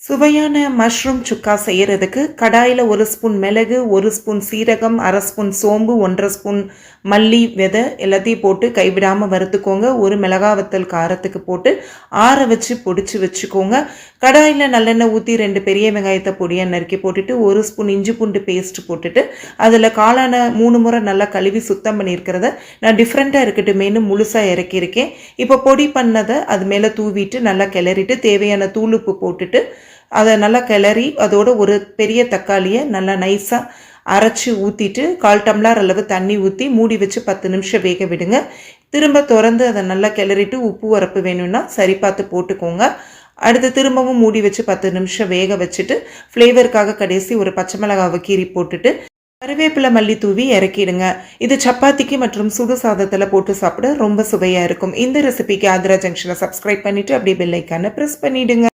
சுவையான மஷ்ரூம் சுக்கா செய்கிறதுக்கு கடாயில் 1 ஸ்பூன் மிளகு, 1 ஸ்பூன் சீரகம், 1/2 ஸ்பூன் சோம்பு, 1/2 ஸ்பூன் மல்லி விதை எல்லாத்தையும் போட்டு கைவிடாமல் வறுத்துக்கோங்க. ஒரு மிளகாய் வத்தல் காரத்துக்கு போட்டு ஆற வச்சு பொடிச்சு வச்சுக்கோங்க. கடாயில் நல்லெண்ணெய் ஊற்றி 2 பெரிய வெங்காயத்தை பொடியாக நறுக்கி போட்டுட்டு 1 ஸ்பூன் இஞ்சி பூண்டு பேஸ்ட் போட்டுட்டு அதில் காளான 3 முறை நல்லா கழுவி சுத்தம் பண்ணியிருக்கிறத நான் டிஃப்ரெண்ட்டாக இருக்கட்டுமேனு முழுசாக இறக்கியிருக்கேன். இப்போ பொடி பண்ணதை அது மேலே தூவிட்டு நல்லா கிளறிட்டு தேவையான தூளுப்பு போட்டுட்டு அதை நல்லா கிளறி அதோட ஒரு பெரிய தக்காளியை நல்லா நைஸாக அரைச்சி ஊற்றிட்டு 1/4 டம்ளர் அளவு தண்ணி ஊற்றி மூடி வச்சு 10 நிமிஷம் வேக விடுங்க. திரும்ப திறந்து அதை நல்லா கிளறிட்டு உப்பு உரப்பு வேணும்னா சரி பார்த்து போட்டுக்கோங்க. அடுத்து திரும்பவும் மூடி வச்சு 10 நிமிஷம் வேக வச்சுட்டு ஃப்ளேவருக்காக கடைசி ஒரு பச்சை மிளகாவை கீறி போட்டுட்டு கருவேப்பிலை மல்லி தூவி இறக்கிடுங்க. இது சப்பாத்திக்கு மற்றும் சுடு சாதத்தில் போட்டு சாப்பிட ரொம்ப சுவையாக இருக்கும். இந்த ரெசிபிக்கு ஆதிரா ஜங்ஷனை சப்ஸ்கிரைப் பண்ணிவிட்டு அப்படியே பெல் ஐக்கானை ப்ரெஸ் பண்ணிவிடுங்க.